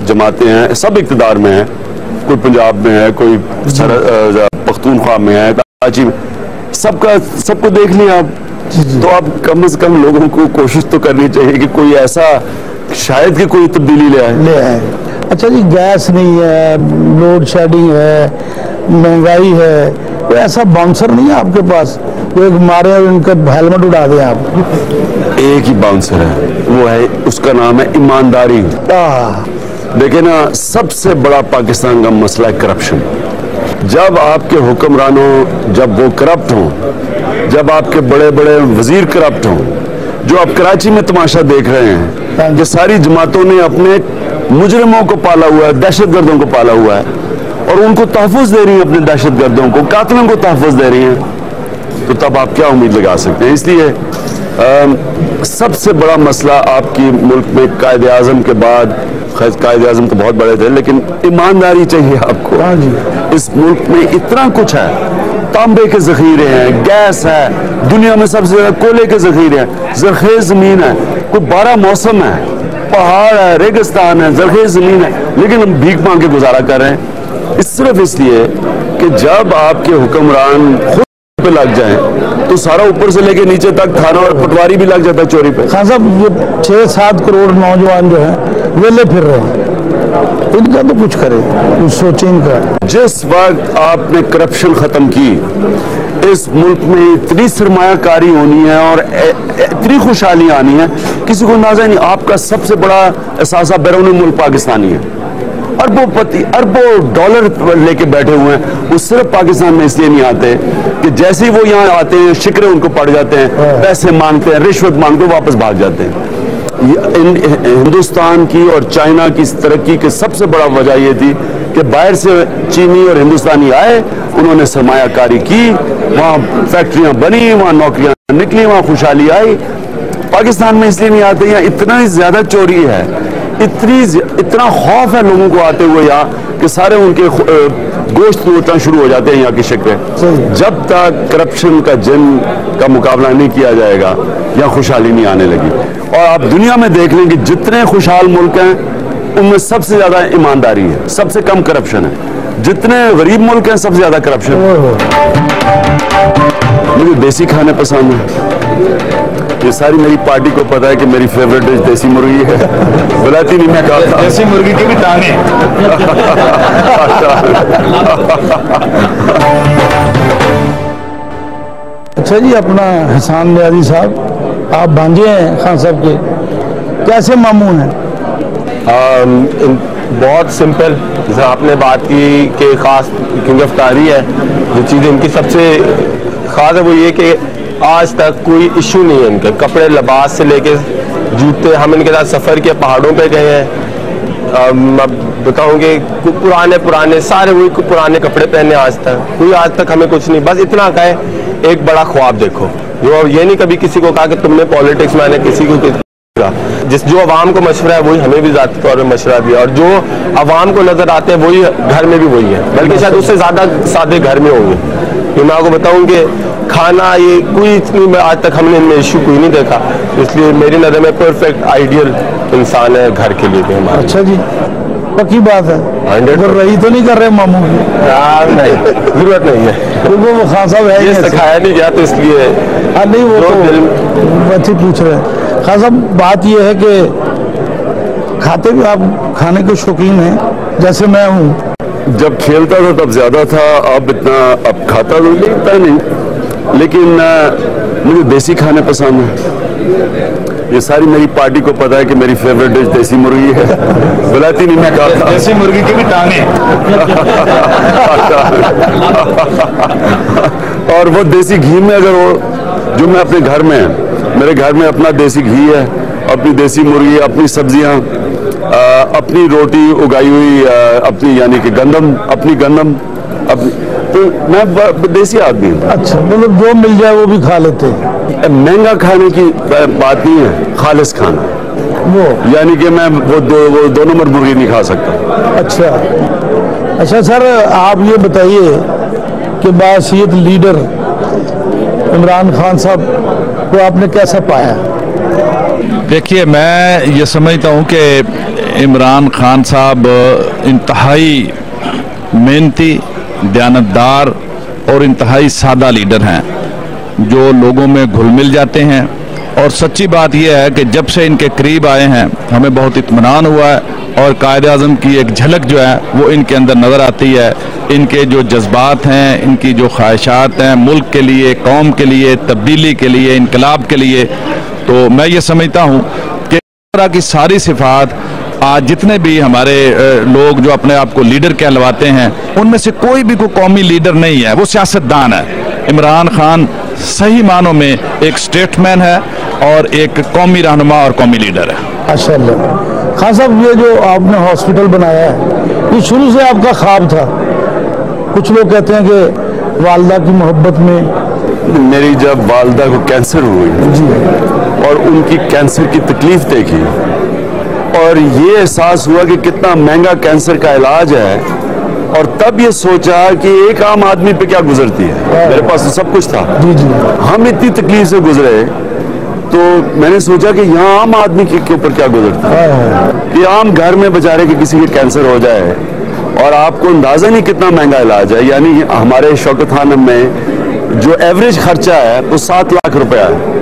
जमातें हैं, सब इक़्तिदार में हैं, कोई पंजाब में है, कोई पख्तूनख्वा में है, कराची में, सबको देख लिया आप। तो अब कम से कम लोगों को कोशिश तो करनी चाहिए कि कोई ऐसा शायद कि कोई तब्दीली ले आए। अच्छा जी, गैस नहीं है, लोड शेडिंग है, महंगाई है, कोई ऐसा बाउंसर नहीं है आपके पास कोई मारे और इनका हेलमेट उड़ा दे आप? एक ही बाउंसर है, वो है, उसका नाम है ईमानदारी। देखिए ना, सबसे बड़ा पाकिस्तान का मसला है करप्शन। जब आपके हुक्मरानों, जब वो करप्ट हों, जब आपके बड़े बड़े वजीर करप्ट हों, जो आप कराची में तमाशा देख रहे हैं कि सारी जमातों ने अपने मुजरिमों को पाला हुआ है, दहशतगर्दों को पाला हुआ है, और उनको तहफ़्फ़ुज़ दे रही हैं, अपने दहशतगर्दों को, कातिलों को तहफ़्फ़ुज़ दे रही हैं, तो तब आप क्या उम्मीद लगा सकते हैं? इसलिए सबसे बड़ा मसला आपकी मुल्क में कायदे आज़म के बाद, खैर कायदे आज़म तो बहुत बड़े थे, लेकिन ईमानदारी चाहिए आपको। इस मुल्क में इतना कुछ है, तांबे के ज़ख़ीरे हैं, गैस है, दुनिया में सबसे ज़्यादा कोयले के ज़ख़ीरे हैं, ज़रख़ेज़ ज़मीन है, कोई 12 मौसम है, पहाड़ है, रेगिस्तान है, ज़रख़ेज़ ज़मीन है, लेकिन हम भीख मांग के गुजारा कर रहे हैं। सिर्फ इसलिए कि जब आपके हुक्मरान खुद पे लग जाएं तो सारा ऊपर से लेके नीचे तक थाना और पटवारी भी लग जाता है चोरी पे। खान साहब, ये 6-7 करोड़ नौजवान जो हैं वेले फिर रहे हैं, इनका तो कुछ करें, कुछ सोचें इनका। जिस वक्त आपने करप्शन खत्म की, इस मुल्क में इतनी सरमायाकारी होनी है और इतनी खुशहाली आनी है, किसी को अंदाजा नहीं। आपका सबसे बड़ा एहसास बैरून मुल्क पाकिस्तानी है, अरबों डॉलर लेके बैठे हुए हैं। वो सिर्फ पाकिस्तान में इसलिए नहीं आते कि जैसे ही वो यहाँ आते हैं शिकरे उनको पड़ जाते हैं, पैसे मांगते हैं, रिश्वत मांगते हैं, वापस भाग जाते हैं। हिंदुस्तान की और चाइना की तरक्की की सबसे बड़ा वजह यह थी कि बाहर से चीनी और हिंदुस्तानी आए, उन्होंने सरमायाकारी की, वहाँ फैक्ट्रियाँ बनी, वहाँ नौकरियाँ निकली, वहाँ खुशहाली आई। पाकिस्तान में इसलिए नहीं आते, यहाँ इतना ही ज्यादा चोरी है, इतना खौफ है लोगों को आते हुए यहाँ कि सारे उनके गोश्त लूटना शुरू हो जाते हैं यहाँ के शिकवे। जब तक करप्शन का जिन का मुकाबला नहीं किया जाएगा, यहाँ खुशहाली नहीं आने लगी। और आप दुनिया में देख लें कि जितने खुशहाल मुल्क हैं उनमें सबसे ज्यादा ईमानदारी है, सबसे कम करप्शन है। जितने गरीब मुल्क हैं सबसे ज्यादा करप्शन है। मुझे देसी खाने पसंद है, ये सारी मेरी पार्टी को पता है कि मेरी फेवरेट डिश देसी मुर्गी है। बुलाती नहीं, मैं खाता देसी मुर्गी की भी टांगे। अच्छा जी, अपना हसन न्याजी साहब, आप भांजे हैं खान साहब के, कैसे मामू हैं? बहुत सिंपल, जैसे आपने बात की कि खास क्योंकि अफ्तारी है, जो चीज़ इनकी सबसे खास है वो ये कि आज तक कोई इशू नहीं है इनके कपड़े लिबास से लेके जूते। हम इनके साथ सफ़र किया, पहाड़ों पे गए हैं, मैं बताऊँगी पुराने सारे वही पुराने कपड़े पहने, आज तक हमें कुछ नहीं, बस इतना कहे एक बड़ा ख्वाब देखो। जो ये नहीं कभी किसी को कहा कि तुमने पॉलिटिक्स में आने, किसी को जो अवाम को मशवरा है वही हमें भी ज़ाती तौर पर मशवरा दिया, और जो अवाम को नज़र आते हैं वही घर में भी वही है, बल्कि शायद उससे ज़्यादा सादे घर में होंगे। ये मैं आपको बताऊँ कि खाना ये कोई इतनी आज तक हमने इनमें इशू कोई नहीं देखा, इसलिए मेरी नज़र में परफेक्ट आइडियल इंसान है घर के लिए भी हमारा। अच्छा जी, पक्की बात है, अगर रही तो नहीं कर रहे मामू की? नहीं, जरूरत नहीं है, क्योंकि वो खान साहब है, ये सिखाया नहीं गया तो इसलिए। हाँ नहीं, वो तो अच्छी पूछ रहे हैं। खान साहब, बात ये है कि खाते भी आप खाने के शौकीन हैं, जैसे मैं हूँ। जब खेलता था तब ज्यादा था, अब इतना अब खाता तो नहीं, लेकिन मुझे देसी खाने पसंद है। ये सारी मेरी पार्टी को पता है कि मेरी फेवरेट डिश देसी मुर्गी है। बुलाती नहीं, मैं खाता देसी मुर्गी की भी टांगे। और वो देसी घी में अगर वो जो मैं अपने घर में, मेरे घर में अपना देसी घी है, अपनी देसी मुर्गी, अपनी सब्जियां, अपनी रोटी उगाई हुई, अपनी यानी कि अपनी गंदम अपनी, तो मैं देसी आदमी हूँ। अच्छा, मतलब जो मिल जाए वो भी खा लेते हैं? महंगा खाने की बात नहीं है, खालिस खाना वो, यानी कि मैं वो दो नंबर मुर्गी नहीं खा सकता। अच्छा सर, आप ये बताइए कि बासियत लीडर इमरान खान साहब को आपने कैसा पाया? देखिए, मैं ये समझता हूँ कि इमरान खान साहब इंतहाई मेहनती, दयानतदार और इंतहाई सादा लीडर हैं जो लोगों में घुल मिल जाते हैं। और सच्ची बात यह है कि जब से इनके करीब आए हैं हमें बहुत इत्मीनान हुआ है और कायद आज़म की एक झलक जो है वो इनके अंदर नज़र आती है। इनके जो जज्बात हैं, इनकी जो ख्वाहिशात हैं मुल्क के लिए, कौम के लिए, तब्दीली के लिए, इनकलाब के लिए, तो मैं ये समझता हूँ कि इस तरह की सारी सिफात आज जितने भी हमारे लोग जो अपने आप को लीडर कहलवाते हैं उनमें से कोई भी कोई कौमी लीडर नहीं है, वो सियासतदान है। इमरान खान सही मानों में एक स्टेटमैन है और एक कौमी रहनुमा और कौमी लीडर है। माशाअल्लाह। खान साहब, ये जो आपने हॉस्पिटल बनाया है ये शुरू से आपका ख्वाब था? कुछ लोग कहते हैं कि वालदा की मोहब्बत में। मेरी जब वालदा को कैंसर हुई जी, और उनकी कैंसर की तकलीफ देखी और ये एहसास हुआ कि कितना महंगा कैंसर का इलाज है, और तब ये सोचा कि एक आम आदमी पे क्या गुजरती है। मेरे पास तो सब कुछ था, जी जी, हम इतनी तकलीफ से गुजरे, तो मैंने सोचा कि यहाँ आम आदमी के ऊपर क्या गुजरता है कि आम घर में बेचारे के किसी के कैंसर हो जाए और आपको अंदाजा नहीं कितना महंगा इलाज है। यानी हमारे शौकत खानम में जो एवरेज खर्चा है वो 7 लाख रुपया है।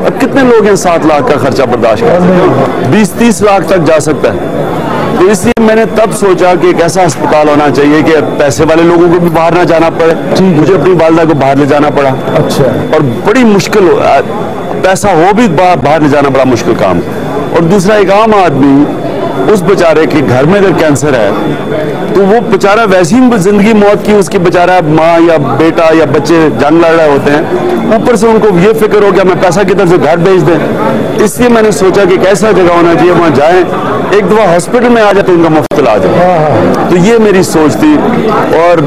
अब कितने लोग हैं 7 लाख का खर्चा बर्दाश्त कर सकते हैं? 20-30 लाख तक जा सकता है। तो इसलिए मैंने तब सोचा कि एक ऐसा अस्पताल होना चाहिए कि पैसे वाले लोगों को भी बाहर ना जाना पड़े। मुझे अपनी वालदा को बाहर ले जाना पड़ा। अच्छा। और बड़ी मुश्किल पैसा हो भी बाहर ले जाना बड़ा मुश्किल काम। और दूसरा, एक आम आदमी उस बेचारे के घर में अगर कैंसर है तो वो बेचारा वैसी ही जिंदगी मौत की, उसकी बेचारा माँ या बेटा या बच्चे जंग लड़ रहे होते हैं, ऊपर से उनको ये फिक्र हो गया मैं पैसा किधर से घर भेज दें। इसलिए मैंने सोचा कि एक ऐसा जगह होना चाहिए वहाँ जाएं, एक दफा हॉस्पिटल में आ जाए तो उनका मुफ्त इलाज है। तो ये मेरी सोच थी और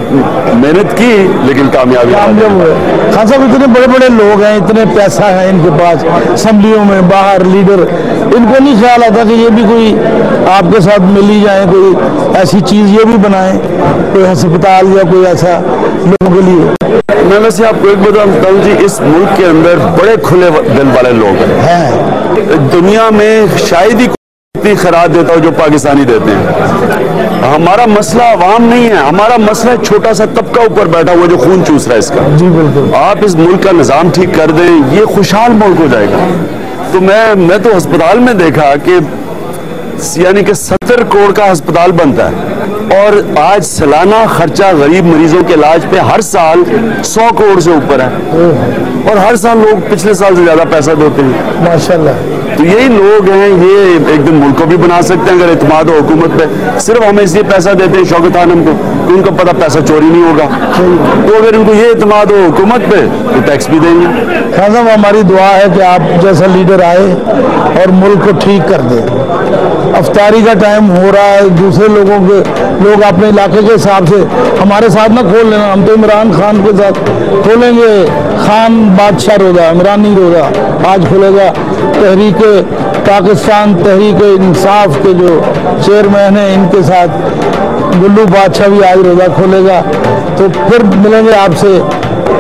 मेहनत की, लेकिन कामयाबी हुए। खान साहब, इतने बड़े बड़े लोग हैं, इतने पैसा है इनके पास, असेंबलियों में बाहर लीडर, इनको नहीं ख्याल आता कि ये भी कोई आपके साथ मिल ही जाए, कोई ऐसी चीज ये भी बनाए, कोई अस्पताल या कोई ऐसा लोगों के लिए? मैं वैसे आपको एक बताता हूँ जी, इस मुल्क के अंदर बड़े खुले दिल वाले लोग हैं। दुनिया में शायद ही इतनी खराब देता हो जो पाकिस्तानी देते हैं। हमारा मसला अवाम नहीं है, हमारा मसला छोटा सा तबका ऊपर बैठा हुआ जो खून चूस रहा है इसका। जी बिल्कुल। आप इस मुल्क का निजाम ठीक कर दें, ये खुशहाल मुल्क हो जाएगा। तो मैं तो अस्पताल में देखा कि यानी कि 70 करोड़ का अस्पताल बनता है और आज सालाना खर्चा गरीब मरीजों के इलाज पे हर साल 100 करोड़ से ऊपर है और हर साल लोग पिछले साल से ज्यादा पैसा देते हैं। माशाल्लाह। तो यही लोग हैं, ये एक दिन मुल्क को भी बना सकते हैं अगर इत्मीनान हो हुकूमत पे। सिर्फ हम इसलिए पैसा देते हैं शौकत खानम को कि उनको पता पैसा चोरी नहीं होगा, तो अगर उनको ये इत्मीनान हो हुकूमत पे तो टैक्स भी देंगे। खान साहब, हमारी दुआ है कि आप जैसा लीडर आए और मुल्क को ठीक कर दे। अफ्तारी का टाइम हो रहा है, दूसरे लोग अपने इलाके के हिसाब से हमारे साथ ना खोल लेना, हम तो इमरान खान के साथ खोलेंगे। खान बादशाह रोजा, इमरानी रोजा आज खुलेगा। तहरीक पाकिस्तान, तहरीक इंसाफ के जो चेयरमैन हैं इनके साथ गुल्लू बादशाह भी आज रोजा खोलेगा। तो फिर मिलेंगे आपसे।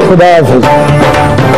खुदा हाफिज़।